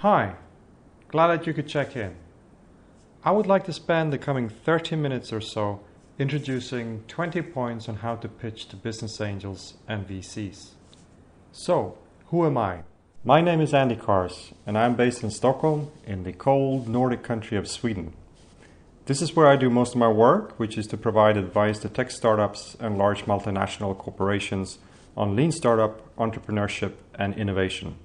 Hi, glad that you could check in. I would like to spend the coming 30 minutes or so introducing 20 points on how to pitch to business angels and VCs. So, who am I? My name is Andy Kars and I'm based in Stockholm in the cold Nordic country of Sweden. This is where I do most of my work, which is to provide advice to tech startups and large multinational corporations on lean startup, entrepreneurship and innovation.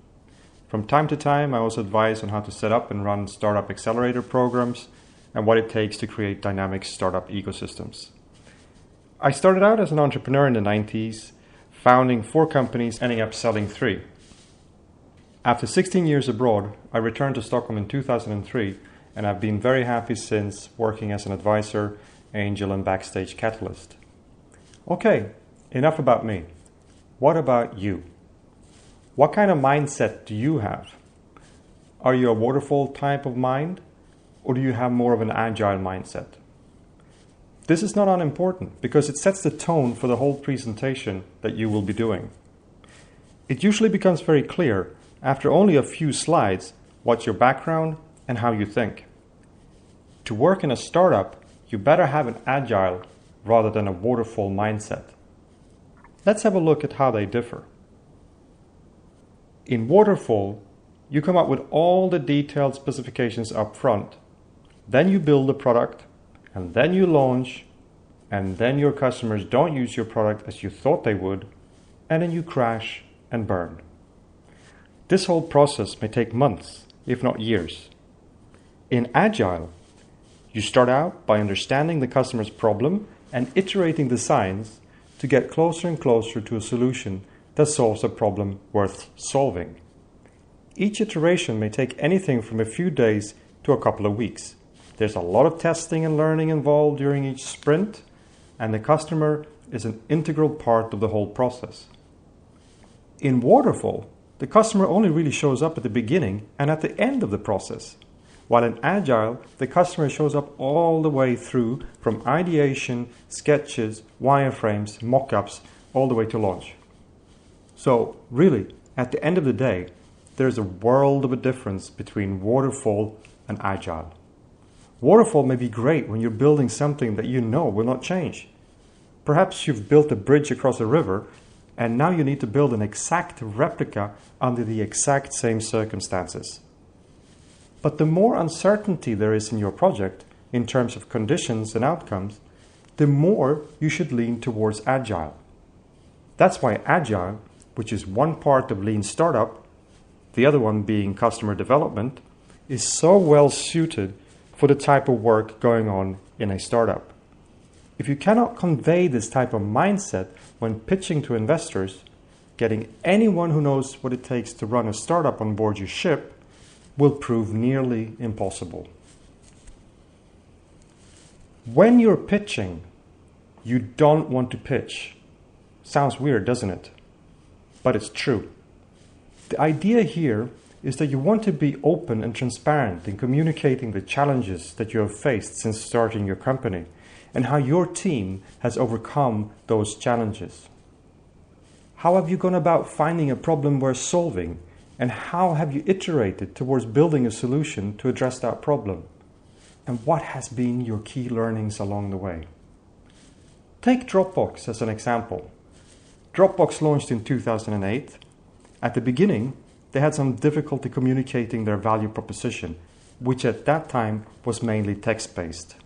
From time to time, I also advise on how to set up and run startup accelerator programs and what it takes to create dynamic startup ecosystems. I started out as an entrepreneur in the 90s, founding 4 companies, ending up selling 3. After 16 years abroad, I returned to Stockholm in 2003, and I've been very happy since working as an advisor, angel, and backstage catalyst. Okay, enough about me. What about you? What kind of mindset do you have? Are you a waterfall type of mind, or do you have more of an agile mindset? This is not unimportant because it sets the tone for the whole presentation that you will be doing. It usually becomes very clear after only a few slides what's your background and how you think. To work in a startup, you better have an agile rather than a waterfall mindset. Let's have a look at how they differ. In waterfall, you come up with all the detailed specifications up front. Then you build the product, and then you launch, and then your customers don't use your product as you thought they would, and then you crash and burn. This whole process may take months, if not years. In Agile, you start out by understanding the customer's problem and iterating designs to get closer and closer to a solution that solves a problem worth solving. Each iteration may take anything from a few days to a couple of weeks. There's a lot of testing and learning involved during each sprint, and the customer is an integral part of the whole process. In Waterfall, the customer only really shows up at the beginning and at the end of the process, while in Agile, the customer shows up all the way through from ideation, sketches, wireframes, mock-ups, all the way to launch. So really, at the end of the day, there's a world of a difference between Waterfall and Agile. Waterfall may be great when you're building something that you know will not change. Perhaps you've built a bridge across a river and now you need to build an exact replica under the exact same circumstances. But the more uncertainty there is in your project in terms of conditions and outcomes, the more you should lean towards Agile. That's why Agile, which is one part of lean startup, the other one being customer development, is so well suited for the type of work going on in a startup. If you cannot convey this type of mindset when pitching to investors, getting anyone who knows what it takes to run a startup on board your ship will prove nearly impossible. When you're pitching, you don't want to pitch. Sounds weird, doesn't it? But it's true. The idea here is that you want to be open and transparent in communicating the challenges that you have faced since starting your company and how your team has overcome those challenges. How have you gone about finding a problem worth solving, and how have you iterated towards building a solution to address that problem? And what has been your key learnings along the way? Take Dropbox as an example. Dropbox launched in 2008. At the beginning, they had some difficulty communicating their value proposition, which at that time was mainly text-based.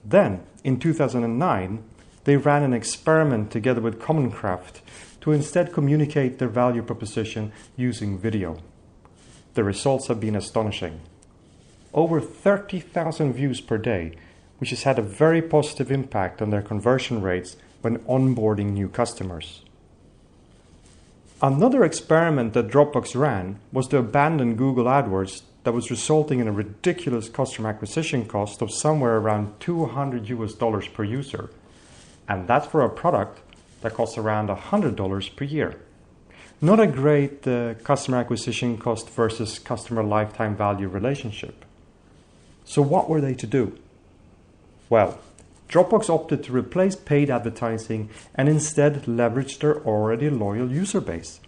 Then, in 2009, they ran an experiment together with Commoncraft to instead communicate their value proposition using video. The results have been astonishing. Over 30,000 views per day, which has had a very positive impact on their conversion rates when onboarding new customers. Another experiment that Dropbox ran was to abandon Google AdWords that was resulting in a ridiculous customer acquisition cost of somewhere around $200 per user. And that's for a product that costs around $100 per year. Not a great customer acquisition cost versus customer lifetime value relationship. So what were they to do? Well, Dropbox opted to replace paid advertising and instead leverage their already loyal user base.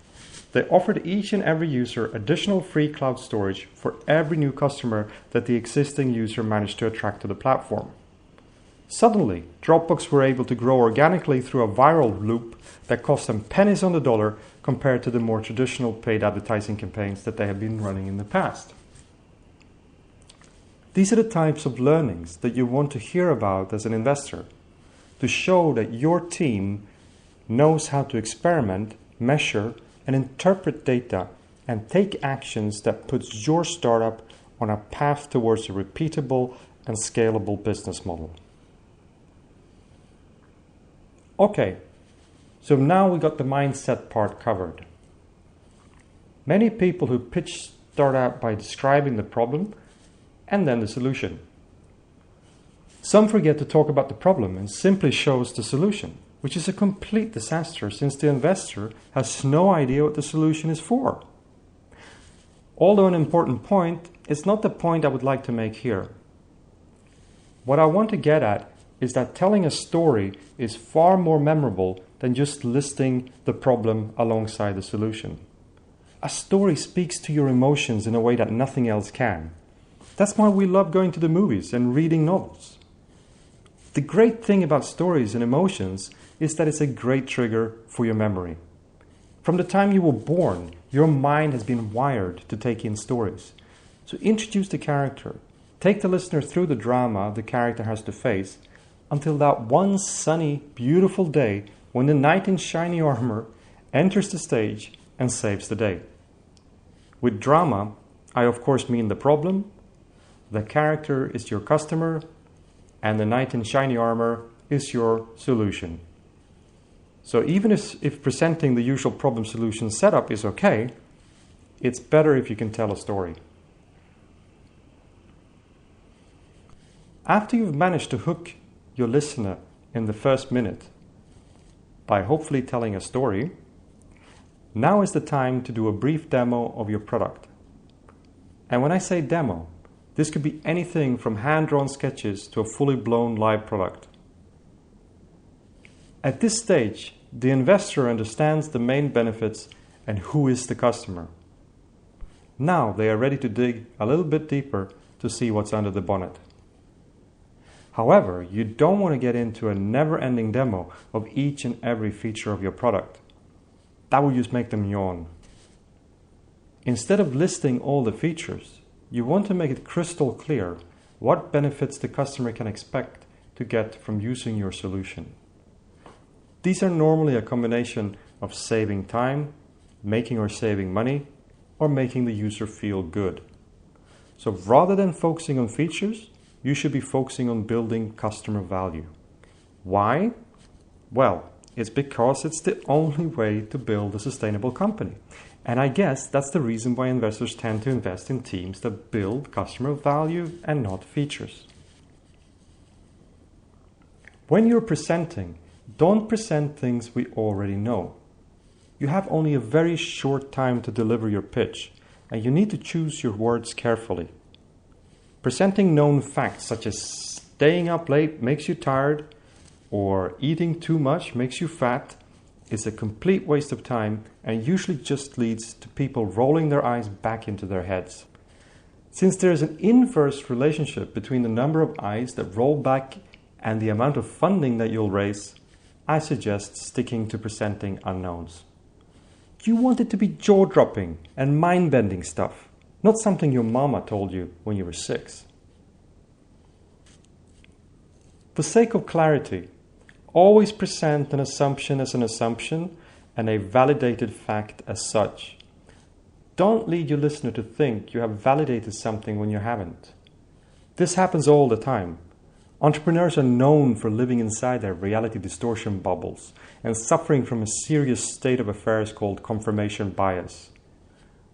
They offered each and every user additional free cloud storage for every new customer that the existing user managed to attract to the platform. Suddenly, Dropbox were able to grow organically through a viral loop that cost them pennies on the dollar compared to the more traditional paid advertising campaigns that they have been running in the past. These are the types of learnings that you want to hear about as an investor, to show that your team knows how to experiment, measure, and interpret data and take actions that puts your startup on a path towards a repeatable and scalable business model. Okay, so now we got the mindset part covered. Many people who pitch start out by describing the problem and then the solution. Some forget to talk about the problem and simply shows the solution, which is a complete disaster since the investor has no idea what the solution is for. Although an important point, it's not the point I would like to make here. What I want to get at is that telling a story is far more memorable than just listing the problem alongside the solution. A story speaks to your emotions in a way that nothing else can. That's why we love going to the movies and reading novels. The great thing about stories and emotions is that it's a great trigger for your memory. From the time you were born, your mind has been wired to take in stories. So introduce the character. Take the listener through the drama the character has to face until that one sunny, beautiful day when the knight in shiny armor enters the stage and saves the day. With drama, I of course mean the problem, the character is your customer, and the knight in shiny armor is your solution. So even if presenting the usual problem solution setup is okay, it's better if you can tell a story. After you've managed to hook your listener in the first minute by hopefully telling a story, now is the time to do a brief demo of your product. And when I say demo, this could be anything from hand-drawn sketches to a fully blown live product. At this stage, the investor understands the main benefits and who is the customer. Now they are ready to dig a little bit deeper to see what's under the bonnet. However, you don't want to get into a never-ending demo of each and every feature of your product. That will just make them yawn. Instead of listing all the features, you want to make it crystal clear what benefits the customer can expect to get from using your solution. These are normally a combination of saving time, making or saving money, or making the user feel good. So rather than focusing on features, you should be focusing on building customer value. Why? Well, it's because it's the only way to build a sustainable company. And I guess that's the reason why investors tend to invest in teams that build customer value and not features. When you're presenting, don't present things we already know. You have only a very short time to deliver your pitch, and you need to choose your words carefully. Presenting known facts such as staying up late makes you tired or eating too much makes you fat is a complete waste of time and usually just leads to people rolling their eyes back into their heads. Since there is an inverse relationship between the number of eyes that roll back and the amount of funding that you'll raise, I suggest sticking to presenting unknowns. You want it to be jaw-dropping and mind-bending stuff, not something your mama told you when you were 6. For sake of clarity, always present an assumption as an assumption and a validated fact as such. Don't lead your listener to think you have validated something when you haven't. This happens all the time. Entrepreneurs are known for living inside their reality distortion bubbles and suffering from a serious state of affairs called confirmation bias.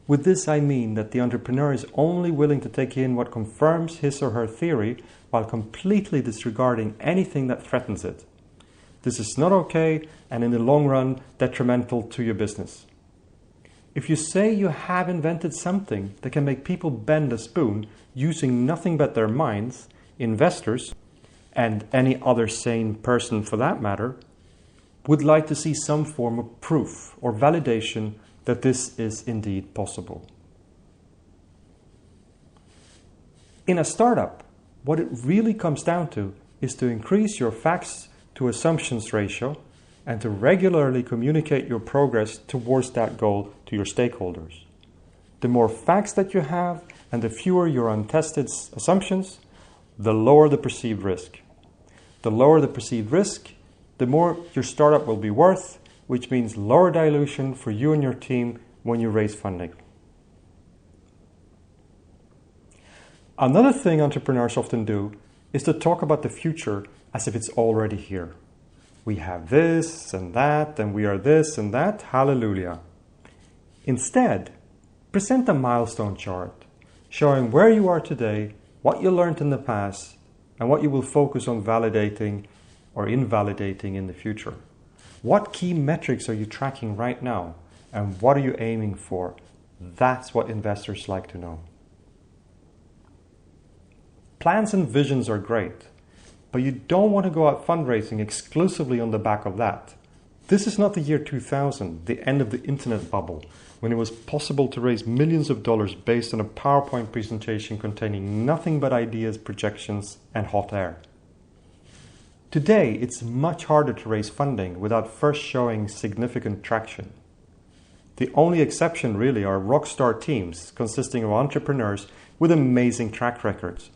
With this I mean that the entrepreneur is only willing to take in what confirms his or her theory while completely disregarding anything that threatens it. This is not okay and in the long run detrimental to your business. If you say you have invented something that can make people bend a spoon using nothing but their minds, investors, and any other sane person for that matter, would like to see some form of proof or validation that this is indeed possible. In a startup, what it really comes down to is to increase your facts to assumptions ratio and to regularly communicate your progress towards that goal to your stakeholders. The more facts that you have and the fewer your untested assumptions, the lower the perceived risk. The lower the perceived risk, the more your startup will be worth, which means lower dilution for you and your team when you raise funding. Another thing entrepreneurs often do is to talk about the future as if it's already here. We have this and that, and we are this and that, hallelujah. Instead, present a milestone chart showing where you are today, what you learned in the past, and what you will focus on validating or invalidating in the future. What key metrics are you tracking right now, and what are you aiming for? That's what investors like to know. Plans and visions are great, but you don't want to go out fundraising exclusively on the back of that. This is not the year 2000, the end of the internet bubble, when it was possible to raise millions of dollars based on a PowerPoint presentation containing nothing but ideas, projections, and hot air. Today, it's much harder to raise funding without first showing significant traction. The only exception really are rockstar teams consisting of entrepreneurs with amazing track records.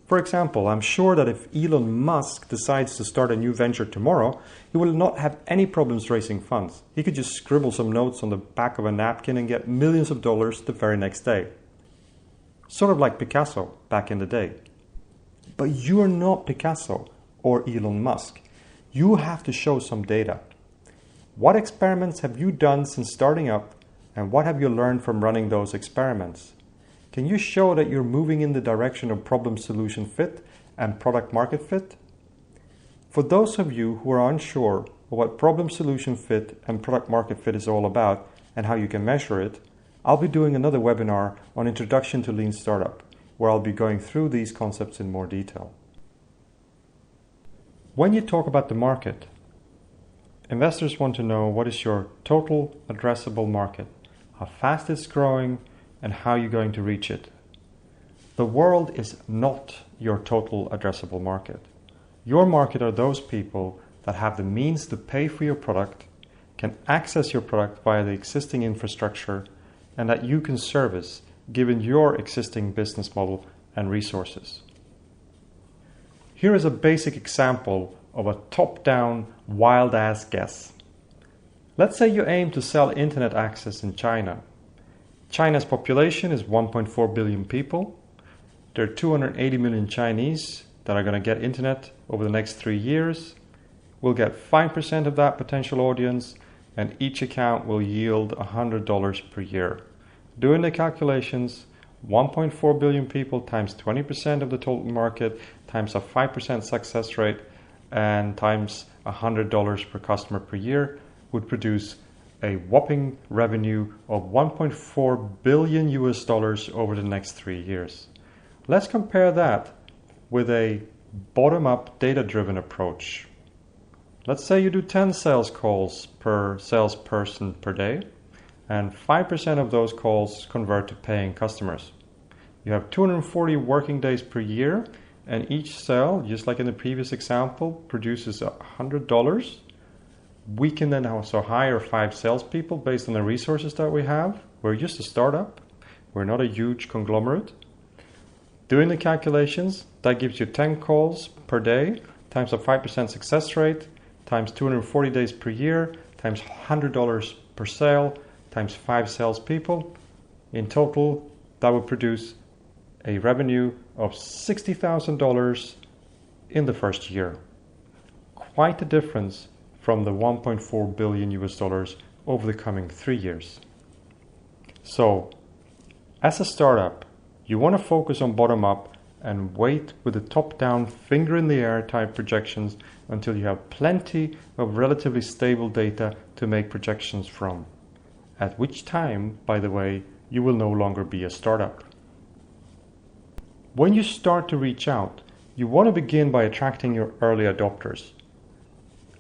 For example, I'm sure that if Elon Musk decides to start a new venture tomorrow, he will not have any problems raising funds. He could just scribble some notes on the back of a napkin and get millions of dollars the very next day. Sort of like Picasso back in the day. But you are not Picasso or Elon Musk. You have to show some data. What experiments have you done since starting up, and what have you learned from running those experiments? Can you show that you're moving in the direction of problem-solution fit and product-market fit? For those of you who are unsure of what problem-solution fit and product-market fit is all about and how you can measure it, I'll be doing another webinar on Introduction to Lean Startup, where I'll be going through these concepts in more detail. When you talk about the market, investors want to know what is your total addressable market, how fast it's growing, and how you're going to reach it. The world is not your total addressable market. Your market are those people that have the means to pay for your product, can access your product via the existing infrastructure, and that you can service given your existing business model and resources. Here is a basic example of a top-down, wild-ass guess. Let's say you aim to sell internet access in China. China's population is 1.4 billion people. There are 280 million Chinese that are going to get internet over the next 3 years. We'll get 5% of that potential audience, and each account will yield $100 per year. Doing the calculations, 1.4 billion people times 20% of the total market times a 5% success rate and times $100 per customer per year would produce a whopping revenue of $1.4 billion over the next 3 years. Let's compare that with a bottom-up data-driven approach. Let's say you do 10 sales calls per salesperson per day, and 5% of those calls convert to paying customers. You have 240 working days per year, and each sale, just like in the previous example, produces $100. We can then also hire 5 salespeople based on the resources that we have. We're just a startup. We're not a huge conglomerate. Doing the calculations, that gives you 10 calls per day times a 5% success rate times 240 days per year times $100 per sale times 5 salespeople. In total, that would produce a revenue of $60,000 in the first year. Quite a difference from the $1.4 billion over the coming 3 years. So, as a startup, you want to focus on bottom-up and wait with the top-down, finger-in-the-air type projections until you have plenty of relatively stable data to make projections from. At which time, by the way, you will no longer be a startup. When you start to reach out, you want to begin by attracting your early adopters.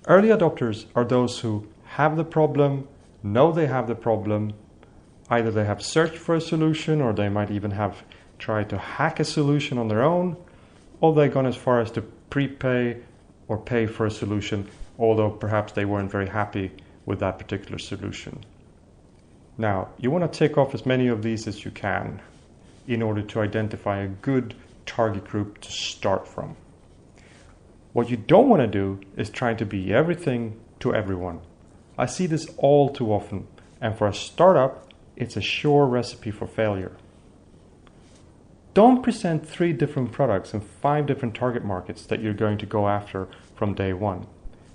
Early adopters are those who have the problem, know they have the problem, Either they have searched for a solution, or they might even have tried to hack a solution on their own, or they've gone as far as to prepay or pay for a solution, although perhaps they weren't very happy with that particular solution. Now, you want to tick off as many of these as you can in order to identify a good target group to start from. What you don't want to do is try to be everything to everyone. I see this all too often, and for a startup, it's a sure recipe for failure. Don't present 3 different products and 5 different target markets that you're going to go after from day one.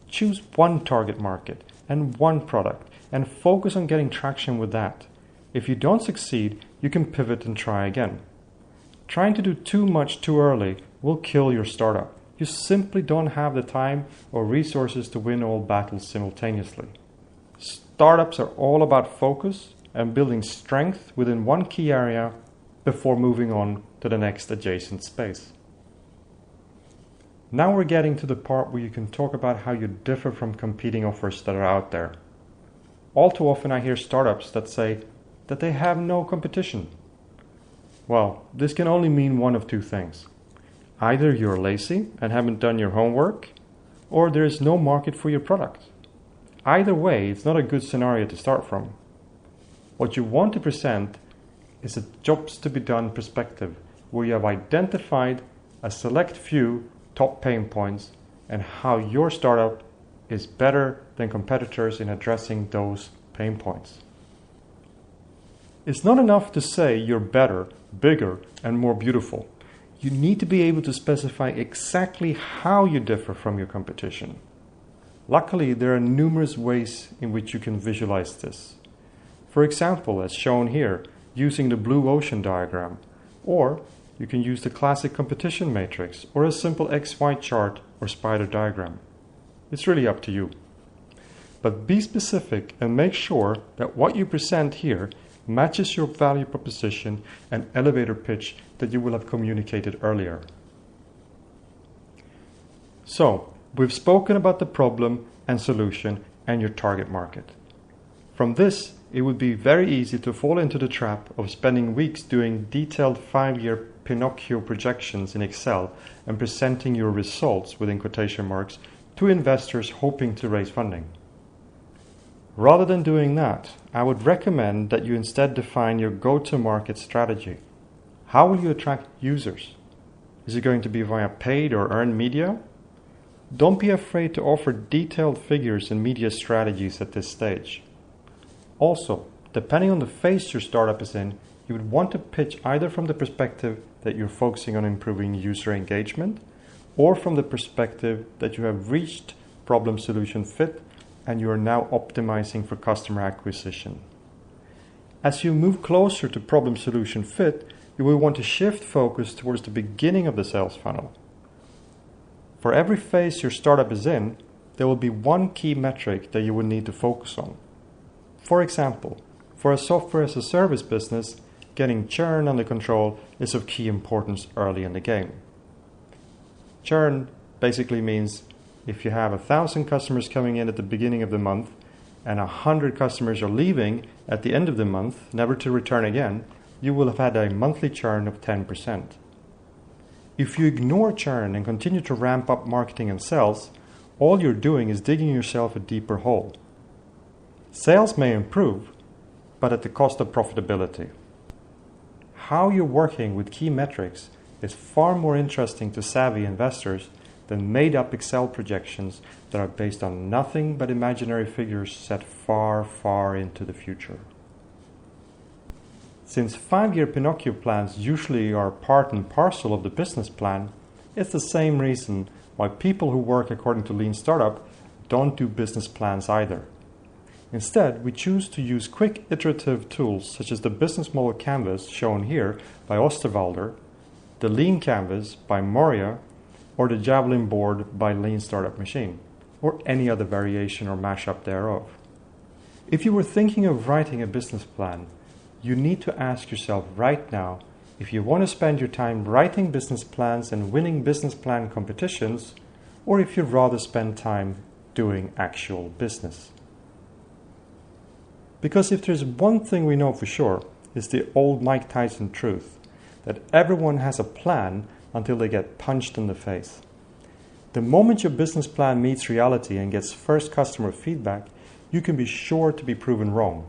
Choose one target market and one product and focus on getting traction with that. If you don't succeed, you can pivot and try again. Trying to do too much too early will kill your startup. You simply don't have the time or resources to win all battles simultaneously. Startups are all about focus and building strength within one key area before moving on to the next adjacent space. Now we're getting to the part where you can talk about how you differ from competing offers that are out there. All too often I hear startups that say that they have no competition. Well, this can only mean one of 2 things. Either you're lazy and haven't done your homework, or there is no market for your product. Either way, it's not a good scenario to start from. What you want to present is a jobs to be done perspective, where you have identified a select few top pain points and how your startup is better than competitors in addressing those pain points. It's not enough to say you're better, bigger, and more beautiful. You need to be able to specify exactly how you differ from your competition. Luckily, there are numerous ways in which you can visualize this. For example, as shown here, using the blue ocean diagram, or you can use the classic competition matrix or a simple XY chart or spider diagram. It's really up to you. But be specific and make sure that what you present here matches your value proposition and elevator pitch that you will have communicated earlier. So, we've spoken about the problem and solution and your target market. From this, it would be very easy to fall into the trap of spending weeks doing detailed 5-year Pinocchio projections in Excel and presenting your results within quotation marks to investors hoping to raise funding. Rather than doing that, I would recommend that you instead define your go-to-market strategy. How will you attract users? Is it going to be via paid or earned media? Don't be afraid to offer detailed figures and media strategies at this stage. Also, depending on the phase your startup is in, you would want to pitch either from the perspective that you're focusing on improving user engagement, or from the perspective that you have reached problem-solution fit and you are now optimizing for customer acquisition. As you move closer to problem-solution fit, you will want to shift focus towards the beginning of the sales funnel. For every phase your startup is in, there will be one key metric that you will need to focus on. For example, for a software as a service business, getting churn under control is of key importance early in the game. Churn basically means if you have 1,000 customers coming in at the beginning of the month and 100 customers are leaving at the end of the month, never to return again, you will have had a monthly churn of 10%. If you ignore churn and continue to ramp up marketing and sales, all you're doing is digging yourself a deeper hole. Sales may improve, but at the cost of profitability. How you're working with key metrics is far more interesting to savvy investors than made-up Excel projections that are based on nothing but imaginary figures set far, far into the future. Since 5-year Pinocchio plans usually are part and parcel of the business plan, it's the same reason why people who work according to Lean Startup don't do business plans either. Instead, we choose to use quick iterative tools such as the Business Model Canvas shown here by Osterwalder, the Lean Canvas by Moria, or the Javelin Board by Lean Startup Machine, or any other variation or mashup thereof. If you were thinking of writing a business plan, you need to ask yourself right now if you want to spend your time writing business plans and winning business plan competitions, or if you'd rather spend time doing actual business. Because if there's one thing we know for sure, it's the old Mike Tyson truth, that everyone has a plan until they get punched in the face. The moment your business plan meets reality and gets first customer feedback, you can be sure to be proven wrong.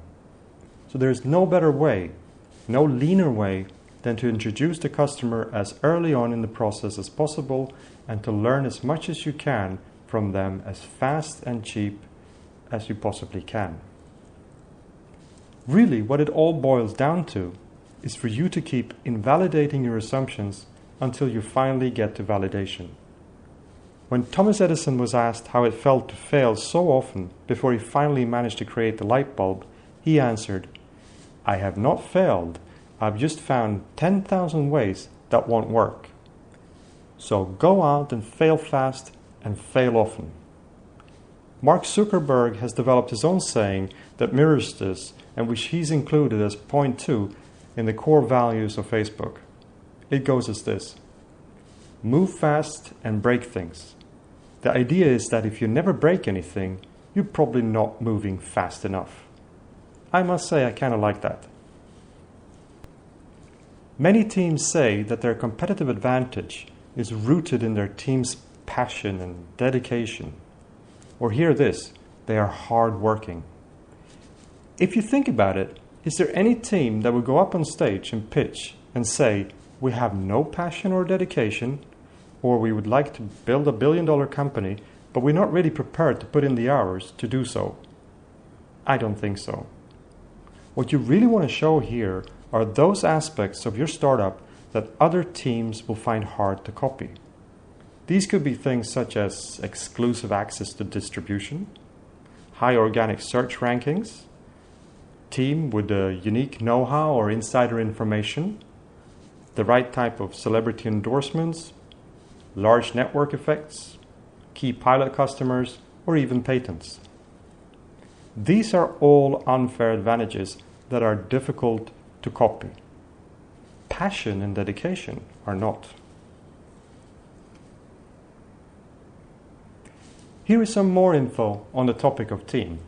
So there's no better way, no leaner way, than to introduce the customer as early on in the process as possible and to learn as much as you can from them as fast and cheap as you possibly can. Really, what it all boils down to is for you to keep invalidating your assumptions until you finally get to validation. When Thomas Edison was asked how it felt to fail so often before he finally managed to create the light bulb, he answered, "I have not failed. I've just found 10,000 ways that won't work." So go out and fail fast and fail often. Mark Zuckerberg has developed his own saying that mirrors this, and which he's included as point 2 in the core values of Facebook. It goes as this: move fast and break things. The idea is that if you never break anything, you're probably not moving fast enough. I must say I kind of like that. Many teams say that their competitive advantage is rooted in their team's passion and dedication. Or hear this, they are hard-working. If you think about it, is there any team that would go up on stage and pitch and say, "We have no passion or dedication," or "We would like to build a billion-dollar company, but we're not really prepared to put in the hours to do so"? I don't think so. What you really want to show here are those aspects of your startup that other teams will find hard to copy. These could be things such as exclusive access to distribution, high organic search rankings, team with a unique know-how or insider information, the right type of celebrity endorsements, large network effects, key pilot customers, or even patents. These are all unfair advantages that are difficult to copy. Passion and dedication are not. Here is some more info on the topic of team.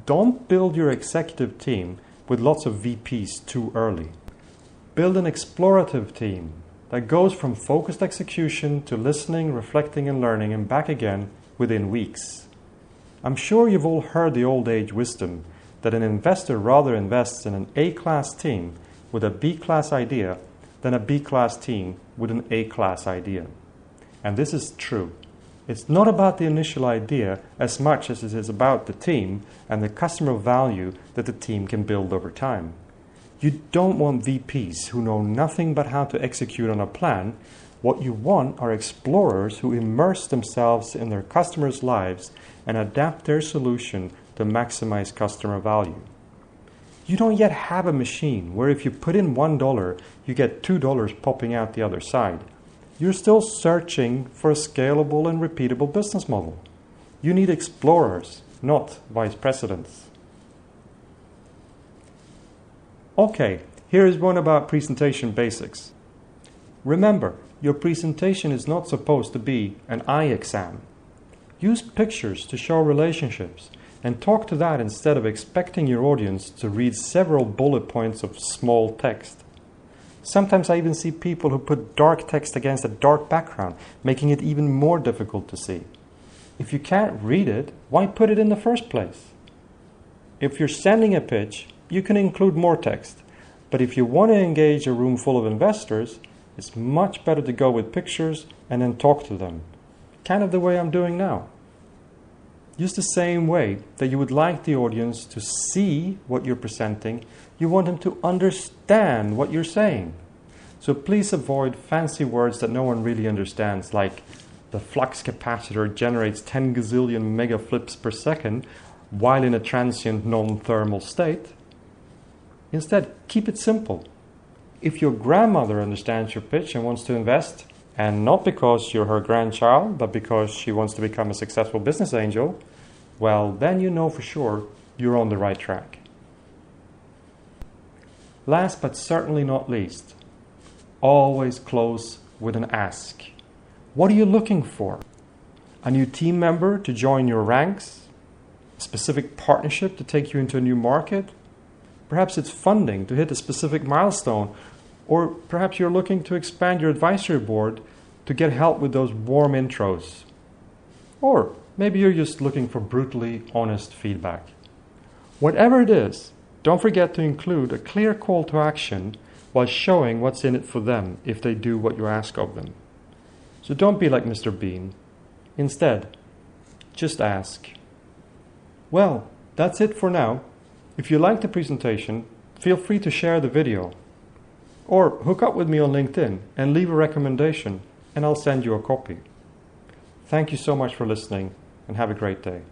Don't build your executive team with lots of VPs too early. Build an explorative team that goes from focused execution to listening, reflecting, and learning, and back again within weeks. I'm sure you've all heard the old age wisdom that an investor rather invests in an A-class team with a B-class idea than a B-class team with an A-class idea. And this is true. It's not about the initial idea as much as it is about the team and the customer value that the team can build over time. You don't want VPs who know nothing but how to execute on a plan. What you want are explorers who immerse themselves in their customers' lives and adapt their solution to maximize customer value. You don't yet have a machine where if you put in $1, you get $2 popping out the other side. You're still searching for a scalable and repeatable business model. You need explorers, not vice presidents. Okay, here is one about presentation basics. Remember, your presentation is not supposed to be an eye exam. Use pictures to show relationships and talk to that instead of expecting your audience to read several bullet points of small text. Sometimes I even see people who put dark text against a dark background, making it even more difficult to see. If you can't read it, why put it in the first place? If you're sending a pitch, you can include more text. But if you want to engage a room full of investors, it's much better to go with pictures and then talk to them. Kind of the way I'm doing now. Use the same way that you would like the audience to see what you're presenting, you want them to understand what you're saying. So please avoid fancy words that no one really understands, like the flux capacitor generates 10 gazillion megaflips per second while in a transient non-thermal state. Instead, keep it simple. If your grandmother understands your pitch and wants to invest, and not because you're her grandchild, but because she wants to become a successful business angel, well, then you know for sure you're on the right track. Last but certainly not least, always close with an ask. What are you looking for? A new team member to join your ranks? A specific partnership to take you into a new market? Perhaps it's funding to hit a specific milestone, or perhaps you're looking to expand your advisory board to get help with those warm intros. Or maybe you're just looking for brutally honest feedback. Whatever it is, don't forget to include a clear call to action while showing what's in it for them if they do what you ask of them. So don't be like Mr. Bean. Instead, just ask. Well, that's it for now. If you liked the presentation, feel free to share the video. Or hook up with me on LinkedIn and leave a recommendation, and I'll send you a copy. Thank you so much for listening, and have a great day.